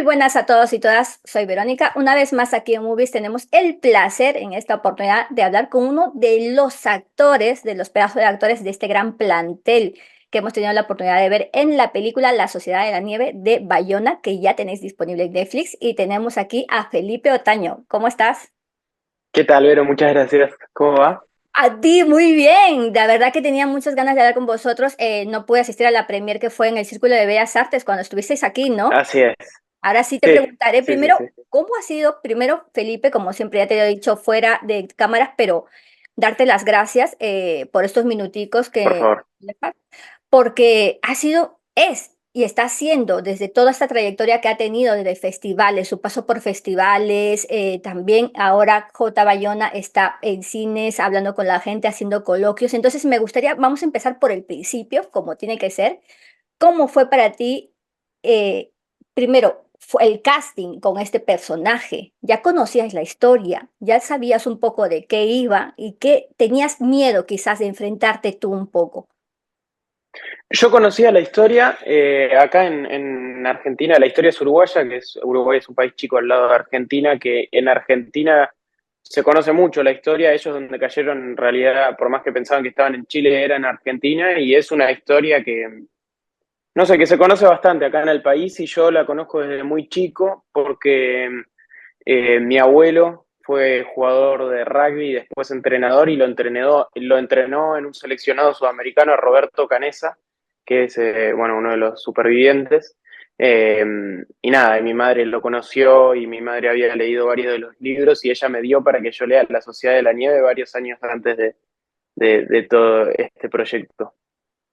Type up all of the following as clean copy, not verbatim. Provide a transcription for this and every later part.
Muy buenas a todos y todas, soy Verónica. Una vez más aquí en Movies tenemos el placer en esta oportunidad de hablar con uno de los actores, de los pedazos de actores de este gran plantel que hemos tenido la oportunidad de ver en la película La Sociedad de la Nieve de Bayona, que ya tenéis disponible en Netflix. Y tenemos aquí a Felipe Otaño. ¿Cómo estás? ¿Qué tal, Vero? Muchas gracias. ¿Cómo va? A ti, muy bien. La verdad que tenía muchas ganas de hablar con vosotros. No pude asistir a la premier que fue en el Círculo de Bellas Artes cuando estuvisteis aquí, ¿no? Así es. Ahora sí te Sí, preguntaré sí, sí, primero, sí. ¿cómo ha sido, primero, Felipe, como siempre ya te lo he dicho fuera de cámaras, pero darte las gracias por estos minuticos Por que, favor. porque ha sido, es y está siendo desde toda esta trayectoria que ha tenido desde festivales, su paso por festivales, también ahora J. Bayona está en cines, hablando con la gente, haciendo coloquios. Entonces me gustaría, vamos a empezar por el principio, como tiene que ser. ¿Cómo fue para ti, eh, primero, fue el casting con este personaje? ¿Ya conocías la historia? ¿Ya sabías un poco de qué iba y qué tenías miedo quizás de enfrentarte tú un poco? Yo conocía la historia acá en Argentina. La historia es uruguaya, Uruguay es un país chico al lado de Argentina, que en Argentina se conoce mucho la historia. Ellos donde cayeron, en realidad, por más que pensaban que estaban en Chile, era en Argentina, y es una historia que, no sé, que se conoce bastante acá en el país, y yo la conozco desde muy chico porque mi abuelo fue jugador de rugby y después entrenador y lo entrenó en un seleccionado sudamericano a Roberto Canesa, que es bueno, uno de los supervivientes. Eh, y nada, y mi madre lo conoció y mi madre había leído varios de los libros y ella me dio para que yo lea La Sociedad de la Nieve varios años antes de todo este proyecto.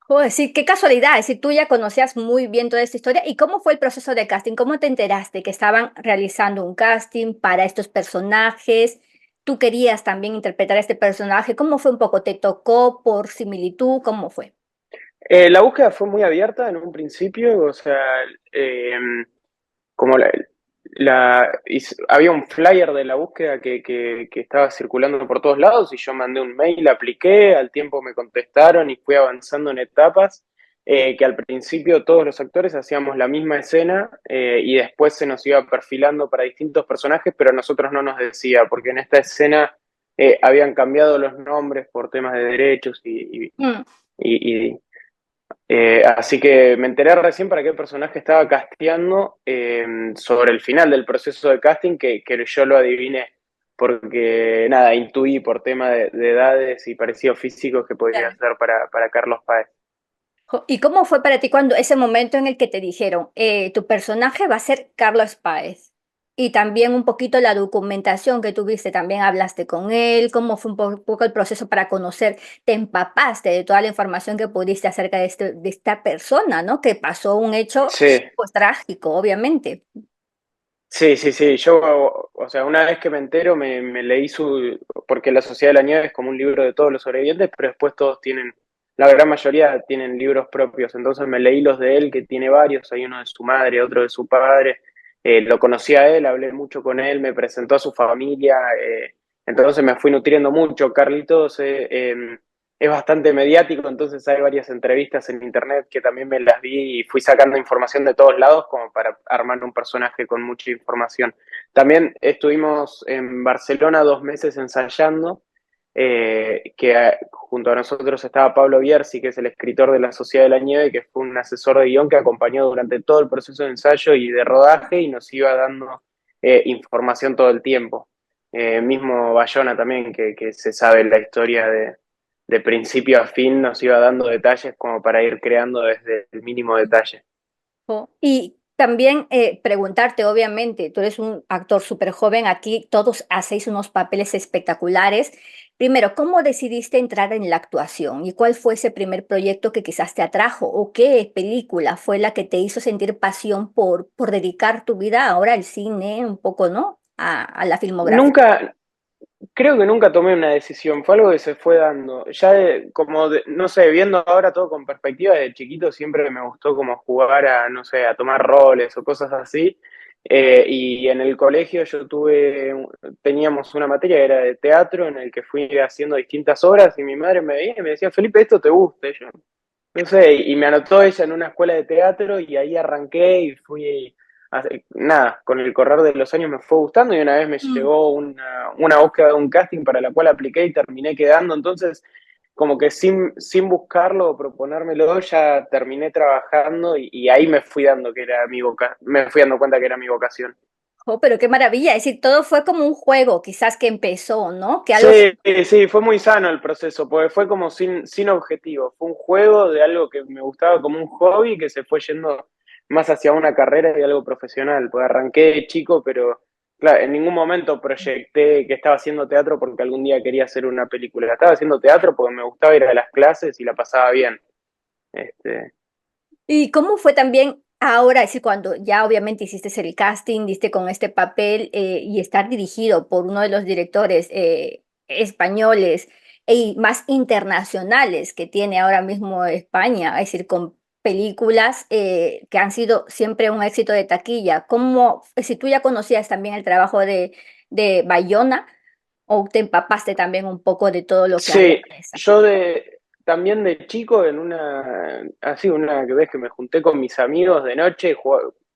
Joder, sí, qué casualidad, es decir, tú ya conocías muy bien toda esta historia. ¿Y cómo fue el proceso de casting? ¿Cómo te enteraste que estaban realizando un casting para estos personajes? ¿Tú querías también interpretar a este personaje? ¿Cómo fue un poco? ¿Te tocó por similitud? ¿Cómo fue? La búsqueda fue muy abierta en un principio, o sea, eh, como había un flyer de la búsqueda que estaba circulando por todos lados y yo mandé un mail, apliqué, al tiempo me contestaron y fui avanzando en etapas, que al principio todos los actores hacíamos la misma escena y después se nos iba perfilando para distintos personajes, pero a nosotros no nos decía, porque en esta escena habían cambiado los nombres por temas de derechos Mm. y, así que me enteré recién para qué personaje estaba casteando sobre el final del proceso de casting, que yo lo adiviné, porque nada, intuí por tema de edades y parecidos físicos que podía ser para Carlos Páez. ¿Y cómo fue para ti cuando ese momento en el que te dijeron, tu personaje va a ser Carlos Páez? Y también un poquito la documentación que tuviste, también hablaste con él, cómo fue poco el proceso para conocer, te empapaste de toda la información que pudiste acerca de, de esta persona, ¿no? Que pasó un hecho Sí, pues trágico, obviamente. sí, sí, sí. Yo, o sea, una vez que me entero, me leí porque La Sociedad de la Nieve es como un libro de todos los sobrevivientes, pero después todos tienen, la gran mayoría tienen libros propios. Entonces me leí los de él, que tiene varios. Hay uno de su madre, otro de su padre. Lo conocí a él, hablé mucho con él, me presentó a su familia. Entonces me fui nutriendo mucho. Carlitos es bastante mediático, entonces hay varias entrevistas en internet que también me las vi y fui sacando información de todos lados como para armar un personaje con mucha información. También estuvimos en Barcelona 2 meses ensayando, junto a nosotros estaba Pablo Bierzi, que es el escritor de La Sociedad de la Nieve, que fue un asesor de guión que acompañó durante todo el proceso de ensayo y de rodaje y nos iba dando información todo el tiempo. Mismo Bayona también, que se sabe la historia de principio a fin, nos iba dando detalles como para ir creando desde el mínimo detalle. Y también preguntarte, obviamente, tú eres un actor súper joven, aquí todos hacéis unos papeles espectaculares. Primero, ¿cómo decidiste entrar en la actuación? ¿Y cuál fue ese primer proyecto que quizás te atrajo? ¿O qué película fue la que te hizo sentir pasión por dedicar tu vida ahora al cine, un poco, ¿no? A la filmografía. Nunca, creo que nunca tomé una decisión, fue algo que se fue dando. Ya no sé, viendo ahora todo con perspectiva de chiquito, siempre me gustó como jugar a, no sé, a tomar roles o cosas así. Y en el colegio teníamos una materia que era de teatro en el que fui haciendo distintas obras y mi madre me veía y me decía, Felipe, ¿esto te gusta? Y yo, no sé, y me anotó ella en una escuela de teatro y ahí arranqué y fui nada, con el correr de los años me fue gustando y una vez me Mm. llegó una búsqueda de un casting para la cual apliqué y terminé quedando, entonces como que sin buscarlo o proponérmelo ya terminé trabajando y ahí me fui dando que era me fui dando cuenta que era mi vocación. Oh, pero qué maravilla, es decir, todo fue como un juego, quizás que empezó, ¿no? Que algo Sí, sí, fue muy sano el proceso, porque fue como sin objetivo, fue un juego de algo que me gustaba como un hobby que se fue yendo más hacia una carrera y algo profesional, pues arranqué de chico, pero claro, en ningún momento proyecté que estaba haciendo teatro porque algún día quería hacer una película, estaba haciendo teatro porque me gustaba ir a las clases y la pasaba bien. Este, ¿Y cómo fue también ahora, es decir, cuando ya obviamente hiciste el casting, diste con este papel y estar dirigido por uno de los directores españoles y más internacionales que tiene ahora mismo España, es decir, con películas que han sido siempre un éxito de taquilla? ¿Cómo, si tú ya conocías también el trabajo de Bayona o te empapaste también un poco de todo lo que había Sí, en esa? yo también de chico así una que ves que me junté con mis amigos de noche,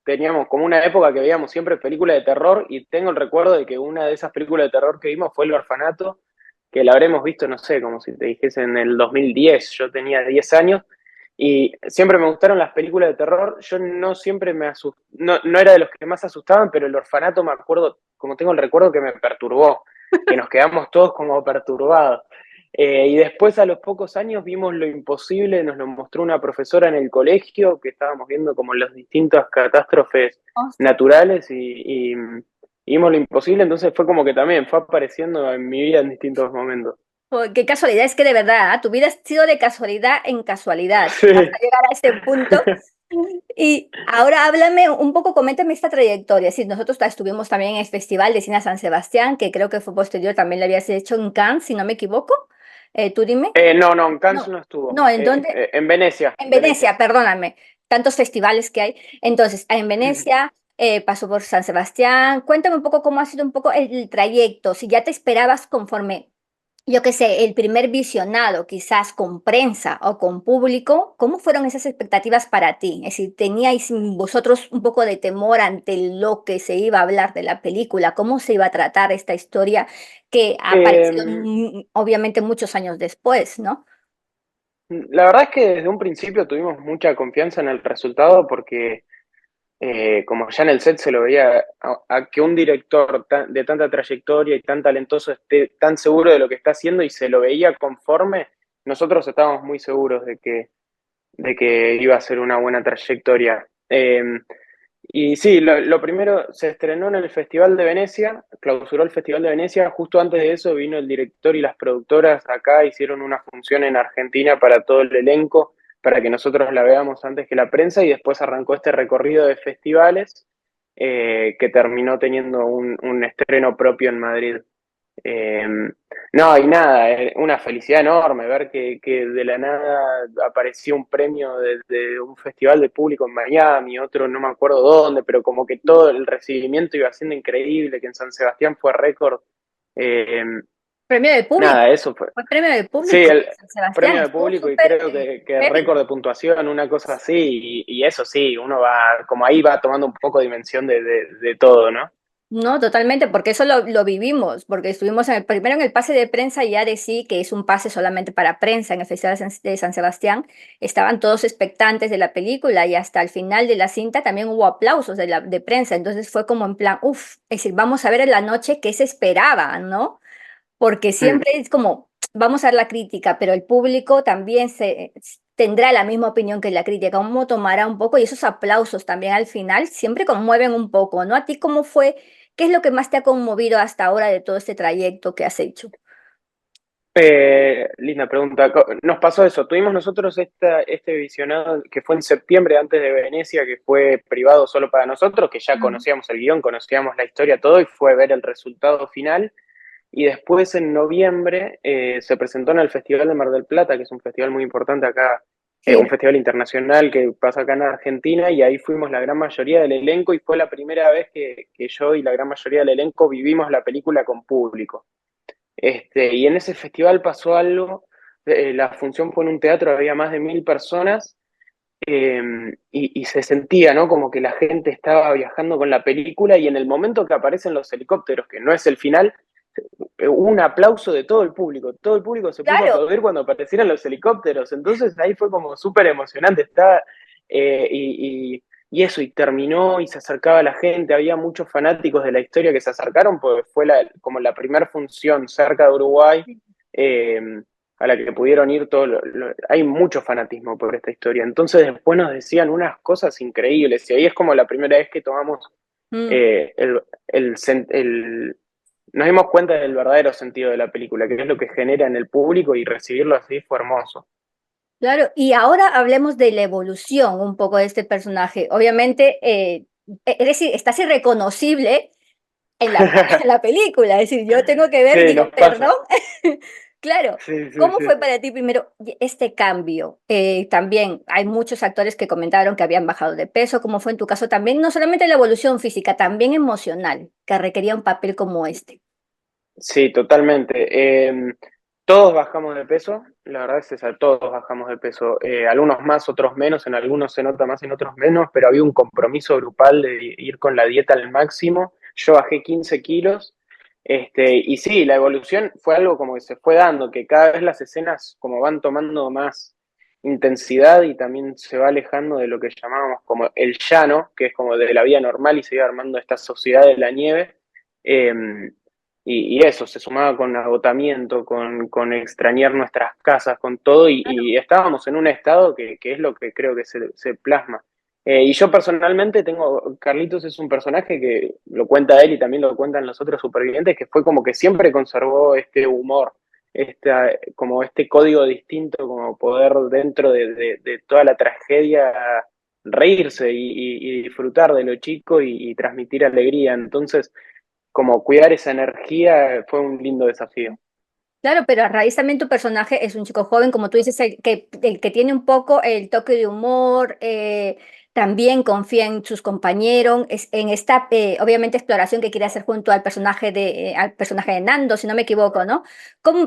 teníamos como una época que veíamos siempre películas de terror y tengo el recuerdo de que una de esas películas de terror que vimos fue El Orfanato, que la habremos visto, no sé, como si te dijese en el 2010, yo tenía 10 años y siempre me gustaron las películas de terror, yo no siempre me asusté, no era de los que más asustaban, pero El Orfanato me acuerdo, como tengo el recuerdo que me perturbó, que nos quedamos todos como perturbados. Y después a los pocos años vimos Lo Imposible, nos lo mostró una profesora en el colegio, que estábamos viendo como las distintas catástrofes naturales y vimos Lo Imposible, entonces fue como que también fue apareciendo en mi vida en distintos momentos. Oh, qué casualidad, es que de verdad, tu vida ha sido de casualidad en casualidad, hasta Sí. llegar a este punto. Y ahora háblame un poco, coméntame esta trayectoria. Sí, nosotros estuvimos también en el Festival de Cine San Sebastián, que creo que fue posterior, también lo habías hecho en Cannes, si no me equivoco. Tú dime. No, en Cannes No, no estuvo. no, ¿en dónde? En Venecia, En Venecia. Venecia, perdóname, tantos festivales que hay. Entonces, en Venecia pasó por San Sebastián. Cuéntame un poco cómo ha sido un poco el trayecto, si ya te esperabas conforme yo qué sé, el primer visionado, quizás con prensa o con público, ¿cómo fueron esas expectativas para ti? Es decir, ¿teníais vosotros un poco de temor ante lo que se iba a hablar de la película? ¿Cómo se iba a tratar esta historia que ha aparecido Eh, obviamente muchos años después, ¿no? la verdad es que desde un principio tuvimos mucha confianza en el resultado porque como ya en el set se lo veía, a que un director de tanta trayectoria y tan talentoso esté tan seguro de lo que está haciendo y se lo veía conforme, nosotros estábamos muy seguros de que iba a ser una buena trayectoria. Y sí, lo primero se estrenó en el Festival de Venecia, clausuró el Festival de Venecia, justo antes de eso vino el director y las productoras acá, hicieron una función en Argentina para todo el elenco, para que nosotros la veamos antes que la prensa y después arrancó este recorrido de festivales que terminó teniendo un estreno propio en Madrid. Eh, no, y nada, una felicidad enorme ver que de la nada apareció un premio de un festival de público en Miami, otro no me acuerdo dónde, pero como que todo el recibimiento iba siendo increíble, que en San Sebastián fue récord. Eh, Premio de público, nada, eso fue. fue premio de Sí, público. el San Sebastián premio de estuvo público y súper creo que heavy. récord de puntuación, una cosa así, y eso sí, uno va, como ahí va tomando un poco dimensión de todo, ¿no? No, totalmente, porque eso lo vivimos, porque estuvimos primero en el pase de prensa y ya de sí, que es un pase solamente para prensa en el Festival de San Sebastián, estaban todos expectantes de la película y hasta el final de la cinta también hubo aplausos de prensa, entonces fue como en plan, uff, es decir, vamos a ver en la noche qué se esperaba, ¿no? Porque Mm. siempre es como, vamos a ver la crítica, pero el público también tendrá la misma opinión que la crítica, cómo tomará un poco, y esos aplausos también al final siempre conmueven un poco, ¿no? ¿A ti cómo fue? ¿Qué es lo que más te ha conmovido hasta ahora de todo este trayecto que has hecho? Linda pregunta. Nos pasó eso. Tuvimos nosotros este visionado que fue en septiembre antes de Venecia, que fue privado solo para nosotros, que ya Mm. conocíamos el guión, conocíamos la historia, todo, y fue ver el resultado final. Y después en noviembre se presentó en el Festival de Mar del Plata, que es un festival muy importante acá, un Sí, festival internacional que pasa acá en Argentina, y ahí fuimos la gran mayoría del elenco, y fue la primera vez que yo y la gran mayoría del elenco vivimos la película con público. Y en ese festival pasó algo, la función fue en un teatro, había más de 1000 personas, y se sentía, ¿no? Como que la gente estaba viajando con la película y en el momento que aparecen los helicópteros, que no es el final, hubo un aplauso de todo el público se puso a Claro, aplaudir cuando aparecieron los helicópteros, entonces ahí fue como súper emocionante, estaba, y eso, y terminó y se acercaba la gente, había muchos fanáticos de la historia que se acercaron, porque fue como la primera función cerca de Uruguay, eh, a la que pudieron ir todos, hay mucho fanatismo por esta historia, entonces después nos decían unas cosas increíbles, y ahí es como la primera vez que tomamos mm, eh, el, el, nos dimos cuenta del verdadero sentido de la película, que es lo que genera en el público y recibirlo así fue hermoso. claro. Y ahora hablemos de la evolución un poco de este personaje. Obviamente, es decir, estás irreconocible en en la película. Es decir, yo tengo que ver, Sí, digo, nos perdón. pasa. Claro. Sí, sí, ¿Cómo sí. fue para ti primero este cambio? También hay muchos actores que comentaron que habían bajado de peso. ¿Cómo fue en tu caso también? No solamente la evolución física, también emocional, que requería un papel como este. Sí, totalmente. Todos bajamos de peso, la verdad es esa, todos bajamos de peso. Algunos más, otros menos, en algunos se nota más, en otros menos, pero había un compromiso grupal de ir con la dieta al máximo. Yo bajé 15 kilos, y sí, la evolución fue algo como que se fue dando, que cada vez las escenas como van tomando más intensidad y también se va alejando de lo que llamábamos como el llano, que es como de la vida normal y se iba armando esta sociedad de la nieve. Em, y eso, se sumaba con agotamiento, con extrañar nuestras casas, con todo, y estábamos en un estado que es lo que creo que se plasma. Y yo personalmente tengo, Carlitos es un personaje que lo cuenta él y también lo cuentan los otros supervivientes, que fue como que siempre conservó este humor, como este código distinto, como poder dentro de toda la tragedia reírse y disfrutar de lo chico y transmitir alegría. Entonces, como cuidar esa energía fue un lindo desafío. Claro, pero a raíz también tu personaje es un chico joven, como tú dices, el que tiene un poco el toque de humor, también confía en sus compañeros, en esta, obviamente, exploración que quiere hacer junto al personaje de Nando, si no me equivoco, ¿no?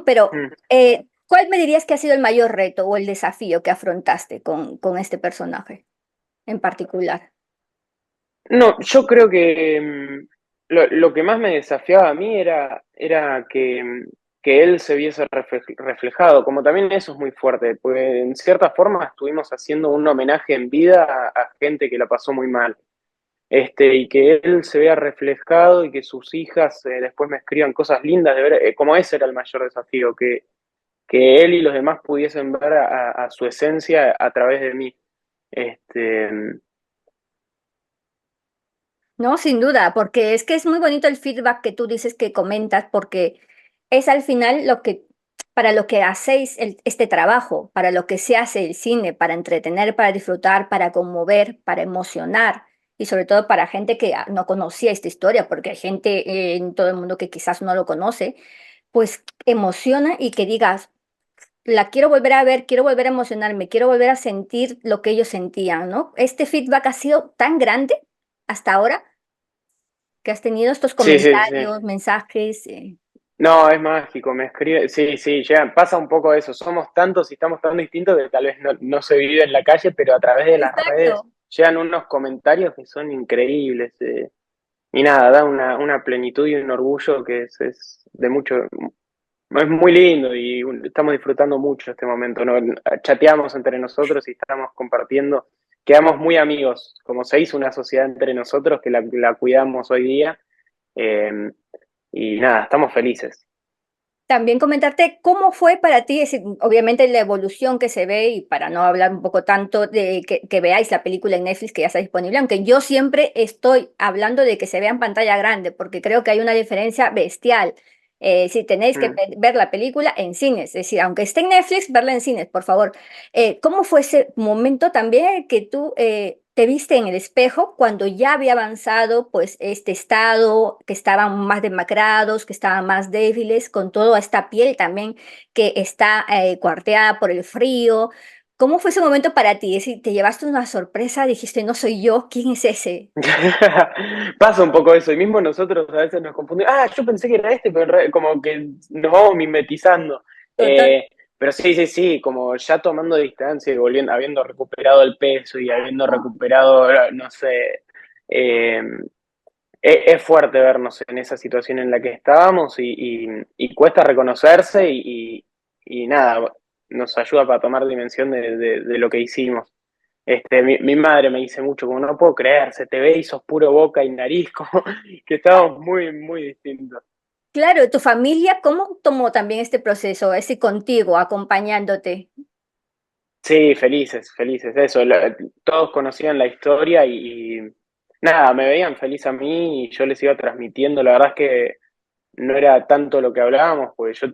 Pero, Mm. ¿cuál me dirías que ha sido el mayor reto o el desafío que afrontaste con este personaje en particular? No, yo creo que lo que más me desafiaba a mí era que él se viese reflejado, como también eso es muy fuerte, porque en cierta forma estuvimos haciendo un homenaje en vida a gente que la pasó muy mal. Y que él se vea reflejado y que sus hijas después me escriban cosas lindas de ver, como ese era el mayor desafío, que él y los demás pudiesen ver a su esencia a través de mí. Este, No, sin duda, porque es que es muy bonito el feedback que tú dices que comentas, porque es al final lo que, para lo que hacéis este trabajo, para lo que se hace el cine, para entretener, para disfrutar, para conmover, para emocionar, y sobre todo para gente que no conocía esta historia, porque hay gente en todo el mundo que quizás no lo conoce, pues emociona y que digas, la quiero volver a ver, quiero volver a emocionarme, quiero volver a sentir lo que ellos sentían, ¿no? Este feedback ha sido tan grande hasta ahora que has tenido estos sí, sí, sí. comentarios, mensajes. No, es mágico, me escribe, sí, sí, ya pasa un poco eso, somos tantos y estamos tan distintos que tal vez no se vive en la calle, pero a través de las redes Exacto. llegan unos comentarios que son increíbles, y nada, da una plenitud y un orgullo que es de mucho, es muy lindo y estamos disfrutando mucho este momento, ¿no? Chateamos entre nosotros y estamos compartiendo, quedamos muy amigos, como se hizo una sociedad entre nosotros que la cuidamos hoy día, eh, y nada, estamos felices. También comentarte cómo fue para ti, es decir, obviamente la evolución que se ve, y para no hablar un poco tanto de que veáis la película en Netflix que ya está disponible, aunque yo siempre estoy hablando de que se vea en pantalla grande, porque creo que hay una diferencia bestial. Si tenéis que Mm. ver la película en cines, es decir, aunque esté en Netflix, verla en cines, por favor. ¿Cómo fue ese momento también que tú te viste en el espejo cuando ya había avanzado pues este estado, que estaban más demacrados, que estaban más débiles, con toda esta piel también que está cuarteada por el frío? ¿Cómo fue ese momento para ti? Es decir, ¿te llevaste una sorpresa? Dijiste, no soy yo, ¿quién es ese? Pasa un poco eso, y mismo nosotros a veces nos confundimos. Ah, yo pensé que era este, pero como que nos vamos mimetizando. Total. Pero sí, sí, sí, como ya tomando distancia y volviendo, habiendo recuperado el peso y habiendo recuperado, no sé, eh, es fuerte vernos en esa situación en la que estábamos y cuesta reconocerse y nada, nos ayuda para tomar dimensión de lo que hicimos. Mi madre me dice mucho, como no puedo creer, se te ve y sos puro boca y nariz, como que estábamos muy, muy distintos. Claro, tu familia, ¿cómo tomó también este proceso, ese contigo, acompañándote? Sí, felices, felices, eso. Todos conocían la historia y nada, me veían feliz a mí y yo les iba transmitiendo. La verdad es que no era tanto lo que hablábamos, porque yo,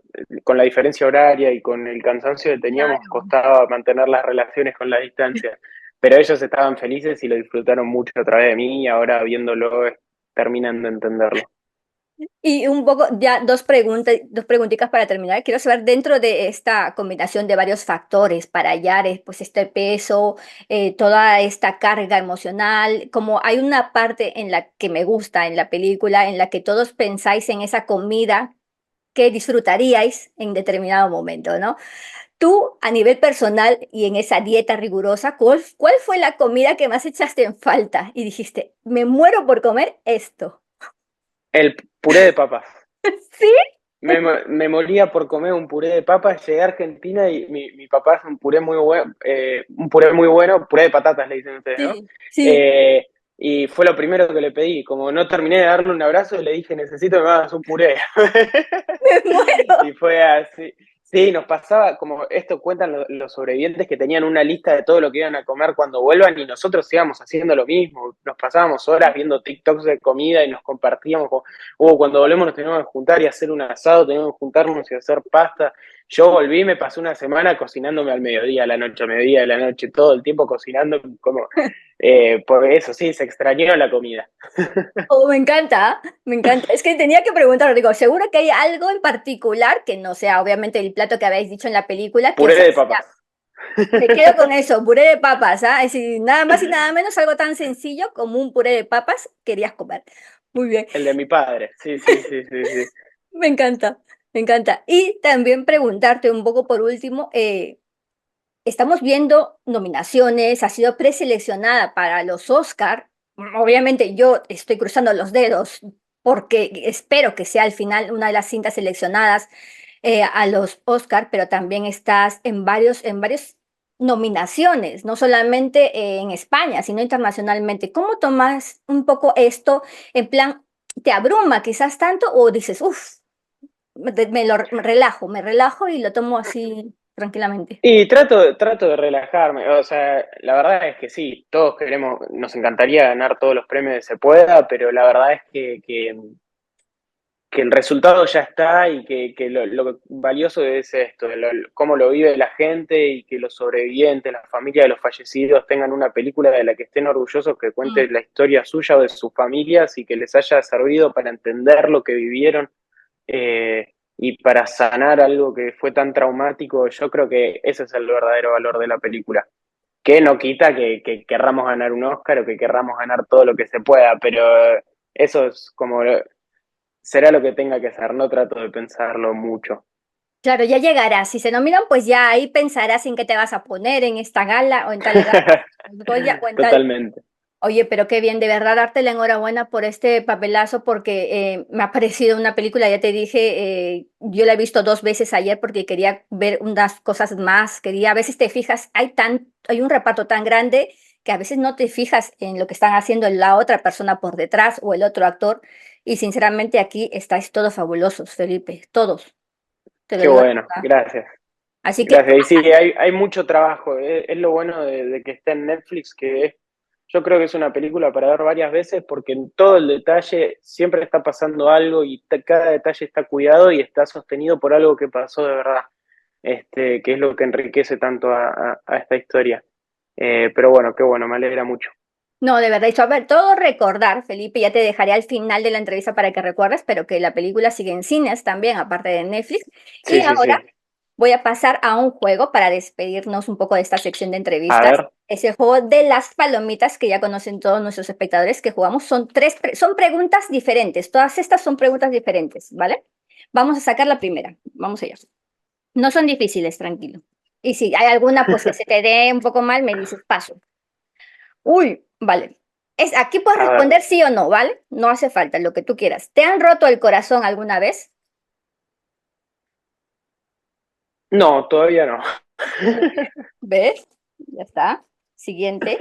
con la diferencia horaria y con el cansancio que teníamos, Claro. costaba mantener las relaciones con la distancia. Pero ellos estaban felices y lo disfrutaron mucho a través de mí y ahora viéndolo terminan de entenderlo. Y un poco, ya dos preguntitas para terminar. Quiero saber, dentro de esta combinación de varios factores para hallar pues, este peso, toda esta carga emocional, como hay una parte en la que me gusta en la película, en la que todos pensáis en esa comida que disfrutaríais en determinado momento, ¿no? Tú, a nivel personal y en esa dieta rigurosa, ¿cuál fue la comida que más echaste en falta? Y dijiste, me muero por comer esto. El puré de papas. ¿Sí? Me moría por comer un puré de papas, llegué a Argentina y mi papá hace un puré muy bueno, puré de patatas le dicen ustedes, ¿no? Sí, sí, Eh, y fue lo primero que le pedí, como no terminé de darle un abrazo, le dije, necesito que me hagas un puré. me muero. Y fue así. Sí, nos pasaba, como esto cuentan los sobrevivientes que tenían una lista de todo lo que iban a comer cuando vuelvan y nosotros íbamos haciendo lo mismo. Nos pasábamos horas viendo TikToks de comida y nos compartíamos. Cuando volvemos nos tenemos que juntar y hacer un asado, tenemos que juntarnos y hacer pasta. Yo volví y me pasé una semana cocinándome al mediodía, a la noche, a mediodía, a la noche, todo el tiempo cocinando, como, por eso, sí, se extrañó la comida. Oh, me encanta, me encanta. Es que tenía que preguntar, digo, seguro que hay algo en particular que no sea obviamente el plato que habéis dicho en la película que os Puré de hacía. papas. Me quedo con eso, puré de papas, ¿ah? Es decir, nada más y nada menos algo tan sencillo como un puré de papas querías comer. Muy bien, El de mi padre, sí, sí, sí, sí, sí. me encanta, me encanta. Y también preguntarte un poco por último, estamos viendo nominaciones, ha sido preseleccionada para los Oscar. Obviamente yo estoy cruzando los dedos porque espero que sea al final una de las cintas seleccionadas a los Oscar, pero también estás en varios nominaciones, no solamente en España, sino internacionalmente. ¿Cómo tomas un poco esto? En plan, ¿te abruma quizás tanto o dices, uff, me relajo y lo tomo así tranquilamente? Y trato de relajarme, o sea, la verdad es que sí, todos queremos, nos encantaría ganar todos los premios que se pueda, pero la verdad es que el resultado ya está y que lo valioso es esto, cómo lo vive la gente y que los sobrevivientes, las familias de los fallecidos tengan una película de la que estén orgullosos, que cuente la historia suya o de sus familias y que les haya servido para entender lo que vivieron y para sanar algo que fue tan traumático. Yo creo que ese es el verdadero valor de la película. Que no quita que querramos ganar un Oscar o que querramos ganar todo lo que se pueda, pero eso es como será lo que tenga que ser, no trato de pensarlo mucho. Claro, ya llegarás. Si se nominan, pues ya ahí pensarás en qué te vas a poner en esta gala o en tal gala, Goya, o en tal. Totalmente. Oye, pero qué bien, de verdad darte la enhorabuena por este papelazo porque me ha parecido una película, ya te dije, yo la he visto dos veces ayer porque quería ver unas cosas más, quería, a veces te fijas, hay un reparto tan grande que a veces no te fijas en lo que están haciendo la otra persona por detrás o el otro actor y sinceramente aquí estáis todos fabulosos, Felipe, todos, te lo Qué digo de bueno, verdad. gracias. Así que Gracias. Y sí, hay mucho trabajo. Es lo bueno de que esté en Netflix, yo creo que es una película para ver varias veces porque en todo el detalle siempre está pasando algo y cada detalle está cuidado y está sostenido por algo que pasó de verdad, que es lo que enriquece tanto a esta historia. Pero bueno, qué bueno, me alegra mucho. no, de verdad, y sobre todo recordar, Felipe, ya te dejaré al final de la entrevista para que recuerdes, pero que la película sigue en cines también, aparte de Netflix. Y Sí, sí, ahora sí. voy a pasar a un juego para despedirnos un poco de esta sección de A entrevistas. ver, Es el juego de las palomitas que ya conocen todos nuestros espectadores que jugamos. Son preguntas diferentes. Todas estas son preguntas diferentes, ¿vale? Vamos a sacar la primera. Vamos allá. No son difíciles, tranquilo. Y si hay alguna, pues que se te dé un poco mal, me dices paso. Uy, vale. Aquí puedes A ver, responder sí o no, ¿vale? No hace falta, lo que tú quieras. ¿Te han roto el corazón alguna vez? no, todavía no. Muy bien. ¿Ves? Ya está. Siguiente.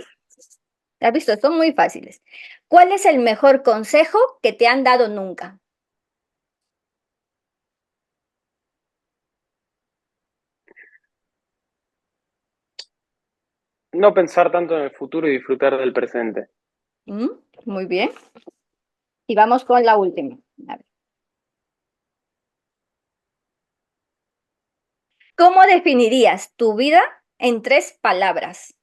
¿Has visto? Son muy fáciles. ¿Cuál es el mejor consejo que te han dado nunca? No pensar tanto en el futuro y disfrutar del presente. Mm, Muy bien. Y vamos con la última. A ver. ¿Cómo definirías tu vida en 3 palabras?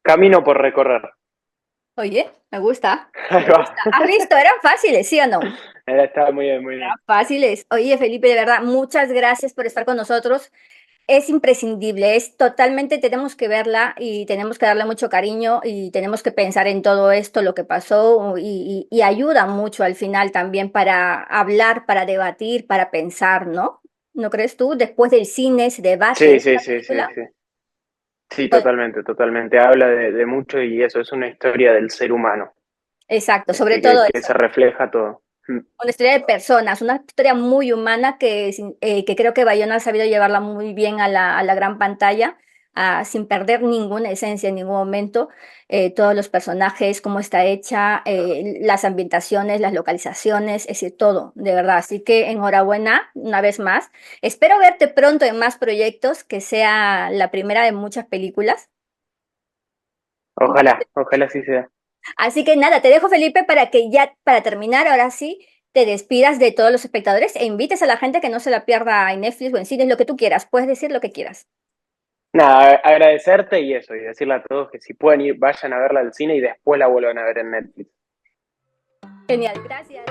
Camino por recorrer. Oye, me gusta, Ahí me va. gusta. ¿Has visto? Eran fáciles, ¿sí o no? Está muy bien, muy bien. Eran fáciles. Oye, Felipe, de verdad, muchas gracias por estar con nosotros. Es imprescindible, es totalmente, tenemos que verla y tenemos que darle mucho cariño y tenemos que pensar en todo esto, lo que pasó y ayuda mucho al final también para hablar, para debatir, para pensar, ¿no? ¿No crees tú? Después del cine se debate Sí, sí, esta sí, sí, película. sí. Sí, Bueno, totalmente, totalmente. Habla de mucho y eso es una historia del ser humano, exacto, sobre todo que eso. se refleja todo. Una historia de personas, una historia muy humana que creo que Bayona ha sabido llevarla muy bien a la gran pantalla, sin perder ninguna esencia en ningún momento. Todos los personajes, cómo está hecha, las ambientaciones, las localizaciones, es decir, todo, de verdad. Así que enhorabuena una vez más. Espero verte pronto en más proyectos, que sea la primera de muchas películas. Ojalá, ojalá así sea. Así que nada, te dejo Felipe para que ya, para terminar, ahora sí, te despidas de todos los espectadores e invites a la gente que no se la pierda en Netflix o en cines, lo que tú quieras, puedes decir lo que quieras. Nada, agradecerte y eso, y decirle a todos que si pueden ir, vayan a verla al cine y después la vuelvan a ver en Netflix. Genial, gracias.